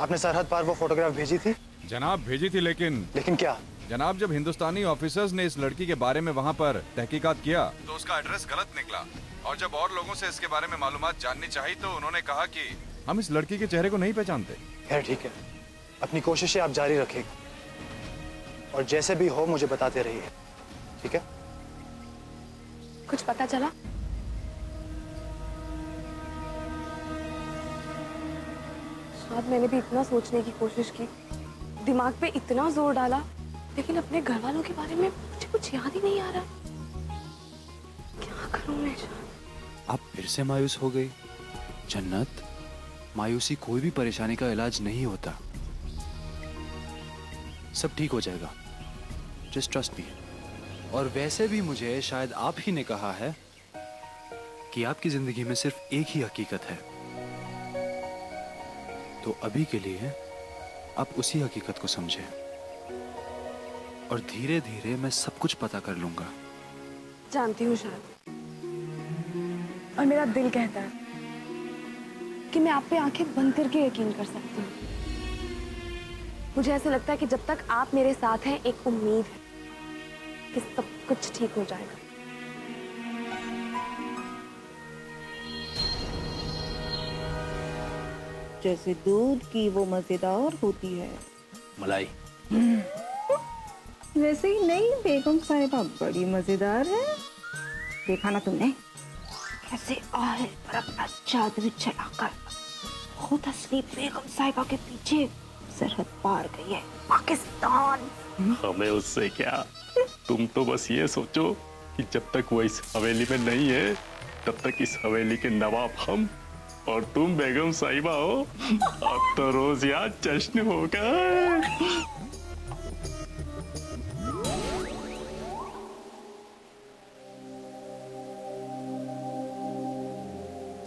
आपने सरहद पार वो फोटोग्राफ भेजी थी? जनाब भेजी थी, लेकिन क्या? जनाब जब हिंदुस्तानी ऑफिसर्स ने इस लड़की के बारे में वहाँ पर तहकीकात किया तो उसका एड्रेस गलत निकला, और जब और लोगों से इसके बारे में मालूमात जाननी चाहिए तो उन्होंने कहा कि हम इस लड़की के चेहरे को नहीं पहचानते। खैर ठीक है, अपनी कोशिशें आप जारी रखिएगा और जैसे भी हो मुझे बताते रहिए, ठीक है? कुछ पता चला? शायद मैंने भी इतना सोचने की कोशिश की, दिमाग पे इतना जोर डाला, लेकिन अपने घर वालों के बारे में मुझे कुछ याद ही नहीं आ रहा। क्या करूं मैं? आप फिर से मायूस हो गई? जन्नत, मायूसी कोई भी परेशानी का इलाज नहीं होता। सब ठीक हो जाएगा, जस्ट ट्रस्ट मी। और वैसे भी मुझे शायद आप ही ने कहा है कि आपकी जिंदगी में सिर्फ एक ही हकीकत है, तो अभी के लिए आप उसी हकीकत को समझें और धीरे धीरे मैं सब कुछ पता कर लूंगा। जानती हूँ शायद, और मेरा दिल कहता है कि मैं आप पे आंखें बंद करके यकीन कर सकती हूँ। मुझे ऐसा लगता है कि जब तक आप मेरे साथ हैं एक उम्मीद है कि सब कुछ ठीक हो जाएगा। जैसे दूध की वो मजेदार होती है मलाई। वैसे ही नहीं बेगम साहिबा बड़ी मजेदार है। देखा ना तुमने कैसे आए पर अपना जादू चलाकर खुद असली बेगम साहिबा के पीछे सरहद पार गई है, पाकिस्तान। हमें उससे क्या, तुम तो बस ये सोचो कि जब तक वो इस हवेली में नहीं है तब तक इस हवेली के नवाब हम और तुम बेगम साहिबा हो। अब तो रोज यहाँ जश्न होगा।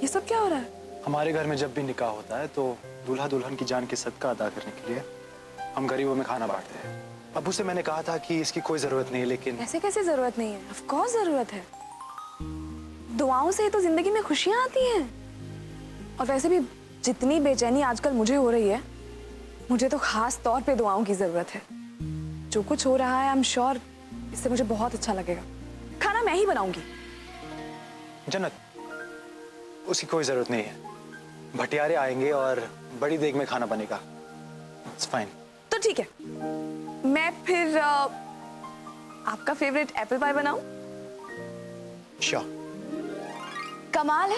ये सब क्या हो रहा है? हमारे घर में जब भी निकाह होता है तो दूल्हा दुल्हन की जान की सदका अदा करने के लिए हम गरीबों में खाना बांटते हैं। अबू से मैंने कहा था कि इसकी कोई जरूरत नहीं, लेकिन ऐसे कैसे जरूरत नहीं है? ऑफ कोर्स जरूरत है। दुआओं से तो जिंदगी में खुशियां आती हैं। और वैसे भी जितनी बेचैनी आजकल मुझे हो रही है, मुझे तो खास तौर पे दुआओं की जरूरत है। जो कुछ हो रहा है आई एम श्योर इससे मुझे बहुत अच्छा लगेगा। खाना मैं ही बनाऊंगी। जन्नत, उसकी कोई जरूरत नहीं है। भटियारे आएंगे और बड़ी देग में खाना बनेगा। It's fine. तो ठीक है, मैं फिर आपका फेवरेट एप्पल पाई बनाऊं? श्योर। कमाल है,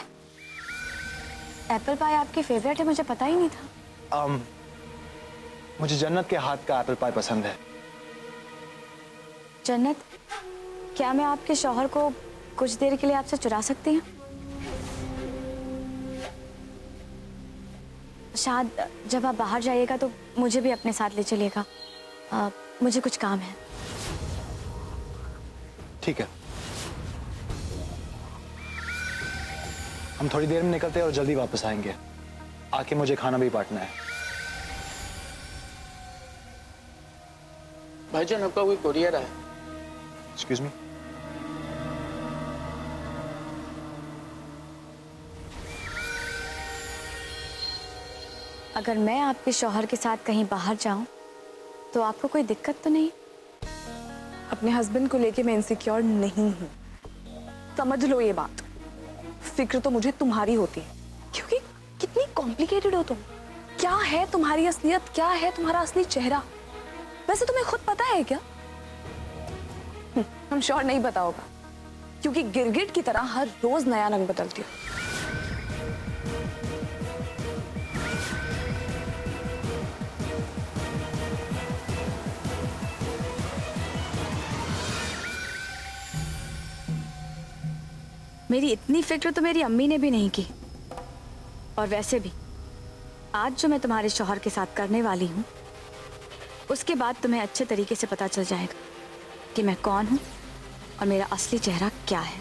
एप्पल पाई आपकी फेवरेट है, मुझे पता ही नहीं था। मुझे जन्नत के हाथ का एप्पल पाई पसंद है। जन्नत, क्या मैं आपके शौहर को कुछ देर के लिए आपसे चुरा सकती हूँ? शायद जब आप बाहर जाइएगा तो मुझे भी अपने साथ ले चलिएगा। मुझे कुछ काम है। ठीक है, हम थोड़ी देर में निकलते हैं और जल्दी वापस आएंगे। आके मुझे खाना भी बांटना है। भाईजान, आपका कोई कोरियर है? Excuse me. अगर मैं आपके शौहर के साथ कहीं बाहर जाऊं तो आपको कोई दिक्कत तो नहीं? अपने हस्बैंड को लेके मैं इनसिक्योर नहीं हूँ, समझ लो ये बात। फिक्र तो मुझे तुम्हारी होती है, क्योंकि कितनी कॉम्प्लिकेटेड हो तुम। क्या है तुम्हारी असलियत, क्या है तुम्हारा असली चेहरा? वैसे तुम्हें खुद पता है क्या? हम श्योर नहीं पता होगा, क्योंकि गिरगिट की तरह हर रोज नया रंग बदलती हो। मेरी इतनी फिक्र तो मेरी अम्मी ने भी नहीं की। और वैसे भी आज जो मैं तुम्हारे शौहर के साथ करने वाली हूँ, उसके बाद तुम्हें अच्छे तरीके से पता चल जाएगा कि मैं कौन हूँ और मेरा असली चेहरा क्या है।